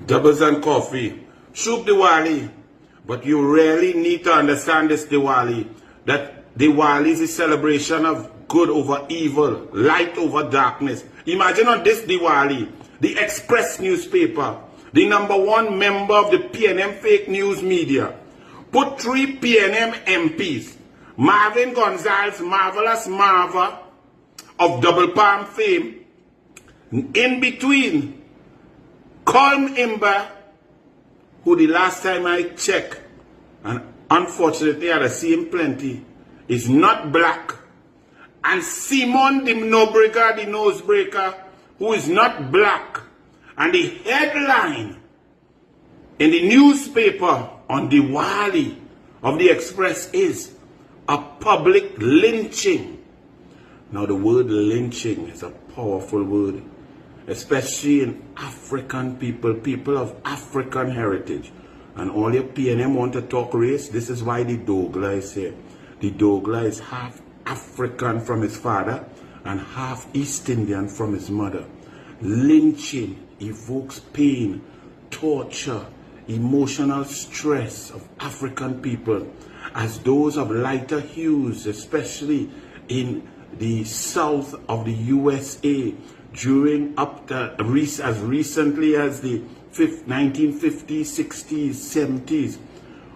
Doubles and coffee. Shub Diwali. But you really need to understand this Diwali. That Diwali is a celebration of good over evil, light over darkness. Imagine on this Diwali, the Express newspaper, the #1 member of the PNM fake news media, put 3 PNM MPs, Marvin Gonzalez, Marvelous Marva of Double Palm fame, in between Colm Imber, who the last time I checked, and unfortunately I seen plenty, is not black, and Simon the Nobrega, the nosebreaker, who is not black. And the headline in the newspaper on Diwali of the Express is a public lynching. Now the word lynching is a powerful word, especially in African people of African heritage. And all your PNM want to talk race, this is why the Dogla is here. The Dogla is half African from his father and half East Indian from his mother. Lynching evokes pain, torture, emotional stress of African people, as those of lighter hues, especially in the south of the USA, during up to as recently as the 1950s, 60s, 70s,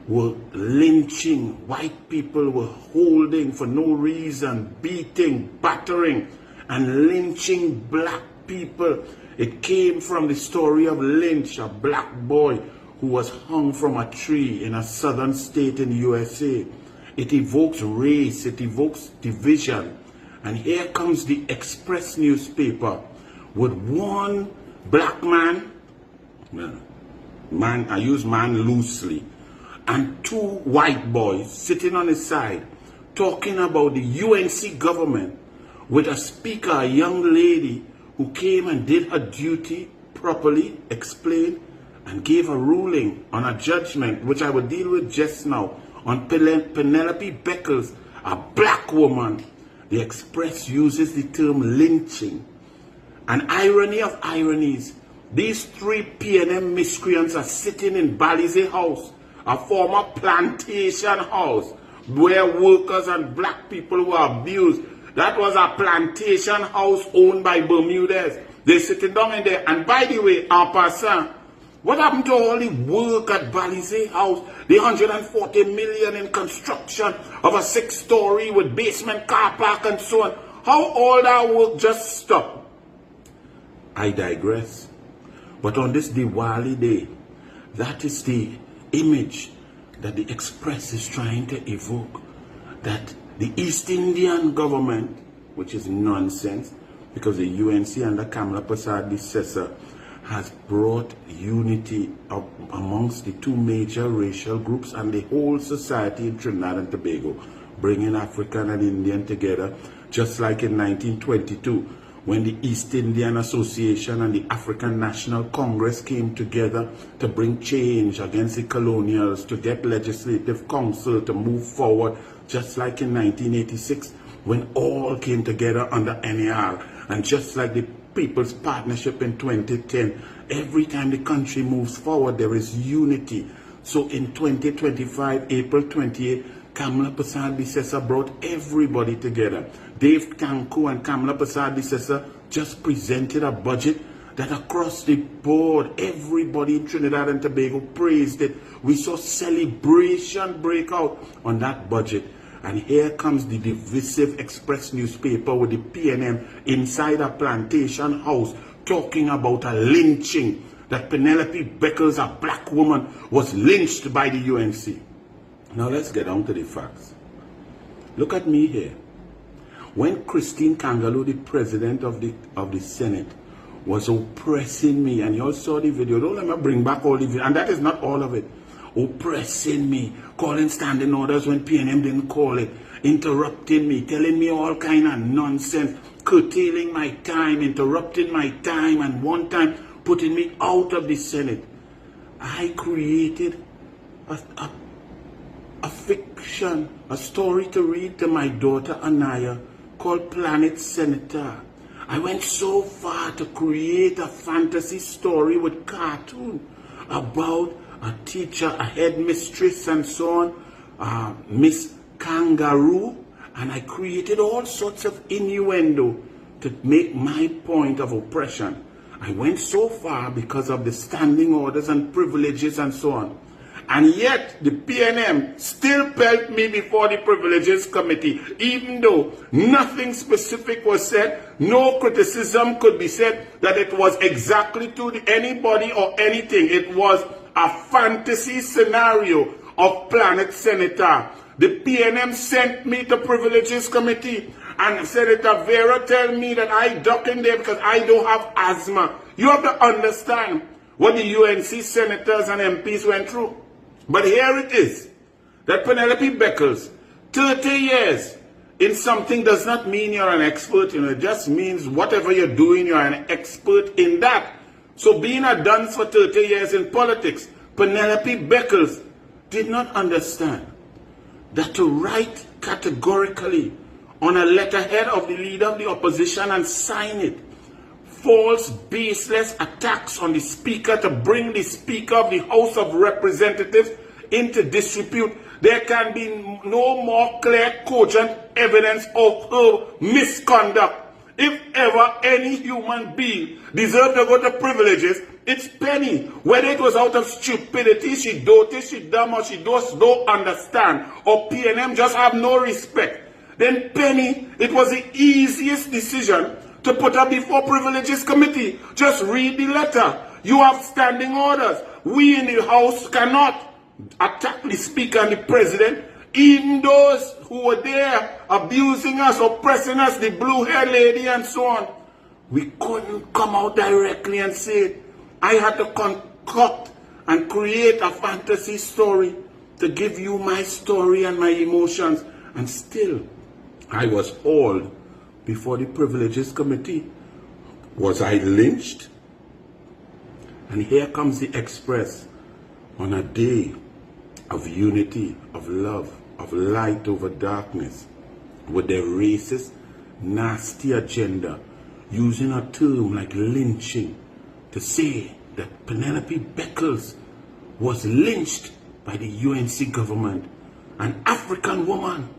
were lynching. White people were holding for no reason, beating, battering, and lynching black people. It came from the story of Lynch, a black boy who was hung from a tree in a southern state in the USA. It evokes race, it evokes division. And here comes the Express newspaper with one black man, I use man loosely, and 2 white boys sitting on his side talking about the UNC government with a speaker, a young lady who came and did her duty properly, explained, and gave a ruling on a judgment, which I will deal with just now, on Penelope Beckles, a black woman. The Express uses the term lynching. An irony of ironies, these 3 PNM miscreants are sitting in Balize House, a former plantation house, where workers and black people were abused. That was a plantation house owned by Bermudez. They're sitting down in there. And by the way, en passant, what happened to all the work at Balize House? The 140 million in construction of a 6-story with basement car park and so on. How all that work just stopped? I digress. But on this Diwali day, that is the image that the Express is trying to evoke. That the East Indian government, which is nonsense, because the UNC under Kamla Prasad, the successor, has brought unity amongst the 2 major racial groups and the whole society in Trinidad and Tobago, bringing African and Indian together, just like in 1922, when the East Indian Association and the African National Congress came together to bring change against the colonials, to get legislative council to move forward, just like in 1986, when all came together under NAR, and just like the People's Partnership in 2010, every time the country moves forward, there is unity. So in 2025, April 28, Kamla Prasad Bisesa brought everybody together. Dave Tanku and Kamla Prasad Bisesa just presented a budget that across the board, everybody in Trinidad and Tobago praised it. We saw celebration break out on that budget. And here comes the divisive Express newspaper with the PNM inside a plantation house talking about a lynching, that Penelope Beckles, a black woman, was lynched by the UNC. Now let's get on to the facts. Look at me here. When Christine Kangaloo, the president of the Senate, was oppressing me, and you all saw the video, don't let me bring back all the video, and that is not all of it. Oppressing me, calling standing orders when PNM didn't call it, interrupting me, telling me all kind of nonsense, curtailing my time, interrupting my time, and one time putting me out of the Senate. I created a fiction, a story to read to my daughter Anaya called Planet Senator. I went so far to create a fantasy story with cartoon about a teacher, a headmistress and so on, Miss Kangaroo, and I created all sorts of innuendo to make my point of oppression. I went so far because of the standing orders and privileges and so on. And yet, the PNM still pelt me before the Privileges Committee, even though nothing specific was said, no criticism could be said that it was exactly to anybody or anything. It was a fantasy scenario of Planet Senator. The PNM sent me to Privileges Committee, and Senator Vera tell me that I duck in there because I don't have asthma. You have to understand what the UNC senators and MPs went through. But here it is, that Penelope Beckles, 30 years in something does not mean you're an expert in it. It just means whatever you're doing, you're an expert in that. So being a dunce for 30 years in politics, Penelope Beckles did not understand that to write categorically on a letterhead of the leader of the opposition and sign it, false, baseless attacks on the speaker to bring the speaker of the House of Representatives into disrepute. There can be no more clear, cogent evidence of her misconduct. If ever any human being deserved to go to privileges, it's Penny. Whether it was out of stupidity, she doted, she dumb, or she just don't understand, or PNM just have no respect, then Penny, it was the easiest decision to put her before Privileges Committee. Just read the letter. You have standing orders. We in the House cannot attack the Speaker and the President. Even those who were there abusing us, oppressing us, the blue-haired lady and so on. We couldn't come out directly and say it. I had to concoct and create a fantasy story to give you my story and my emotions. And still, I was hauled before the Privileges Committee. Was I lynched? And here comes the Express on a day of unity, of love, of light over darkness, with their racist, nasty agenda, using a term like lynching to say that Penelope Beckles was lynched by the UNC government. An African woman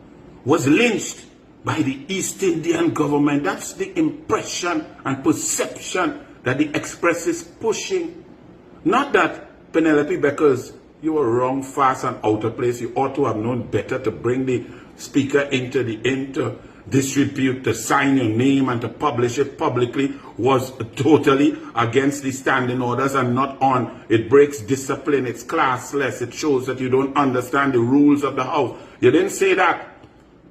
was lynched by the East Indian government. That's the impression and perception that the Express is pushing. Not that Penelope Beckles, you were wrong, fast, and out of place. You ought to have known better to bring the speaker into disrepute, to sign your name and to publish it publicly was totally against the standing orders and not on. It breaks discipline. It's classless. It shows that you don't understand the rules of the House. You didn't say that.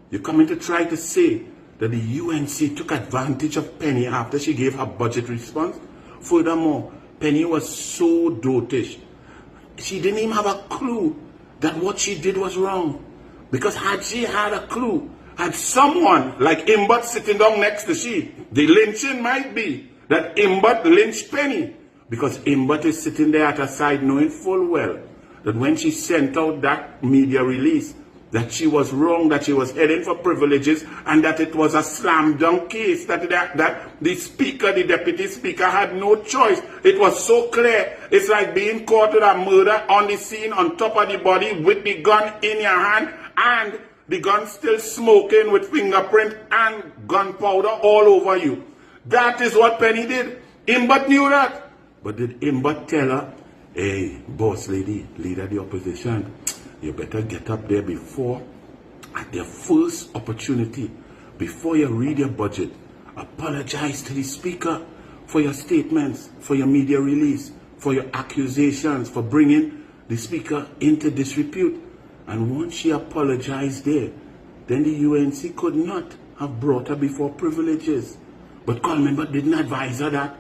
You're coming to try to say that the UNC took advantage of Penny after she gave her budget response. Furthermore, Penny was so dotish. She didn't even have a clue that what she did was wrong. Because had she had a clue, had someone like Imbot sitting down next to she, the lynching might be that Imbot lynched Penny. Because Imbot is sitting there at her side knowing full well that when she sent out that media release, that she was wrong, that she was heading for privileges, and that it was a slam dunk case, that the speaker, the deputy speaker, had no choice. It was so clear. It's like being caught with a murder on the scene, on top of the body, with the gun in your hand, and the gun still smoking with fingerprint and gunpowder all over you. That is what Penny did. Imbot knew that. But did Imbot tell her, hey, boss lady, leader of the opposition, you better get up there before, at their first opportunity, before you read your budget, apologize to the speaker for your statements, for your media release, for your accusations, for bringing the speaker into disrepute. And once she apologized there, then the UNC could not have brought her before privileges. But Coleman didn't advise her that.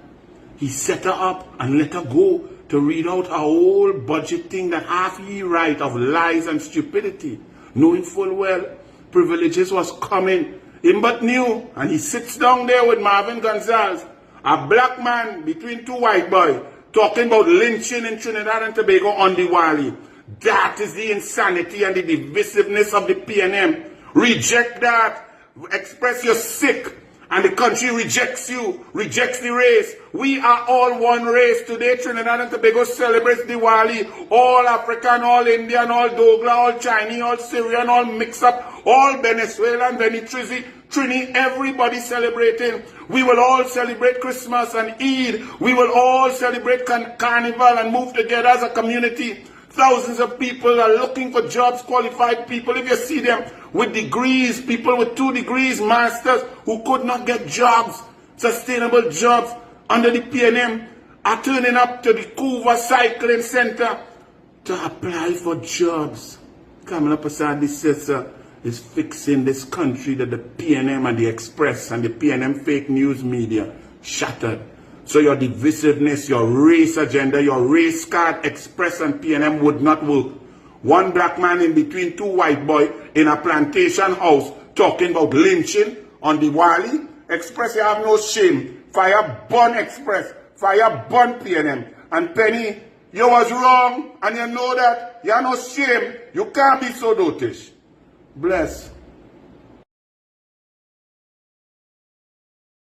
He set her up and let her go to read out a whole budget thing that half ye write of lies and stupidity, knowing full well privileges was coming. Imbot knew, and he sits down there with Marvin Gonzalez, a black man between two white boys, talking about lynching in Trinidad and Tobago on Diwali. That is the insanity and the divisiveness of the PNM. Reject that. Express you're sick. and the country rejects you, rejects the race. We are all one race. Today, Trinidad and Tobago celebrates Diwali. All African, all Indian, all Dogra, all Chinese, all Syrian, all mixed up, all Venezuelan, Trini, everybody celebrating. We will all celebrate Christmas and Eid. We will all celebrate Carnival and move together as a community. Thousands of people are looking for jobs, qualified people. If you see them with degrees, people with 2 degrees, masters, who could not get jobs, sustainable jobs under the PNM, are turning up to the Couva Cycling Center to apply for jobs. Coming up beside this sister is fixing this country that the PNM and the Express and the PNM fake news media shattered. So your divisiveness, your race agenda, your race card, Express and PNM would not work. One black man in between 2 white boys in a plantation house talking about lynching on Diwali. Express, you have no shame. Fire burn Express. Fire burn PNM. And Penny, you was wrong and you know that. You have no shame. You can't be so dotish. Bless.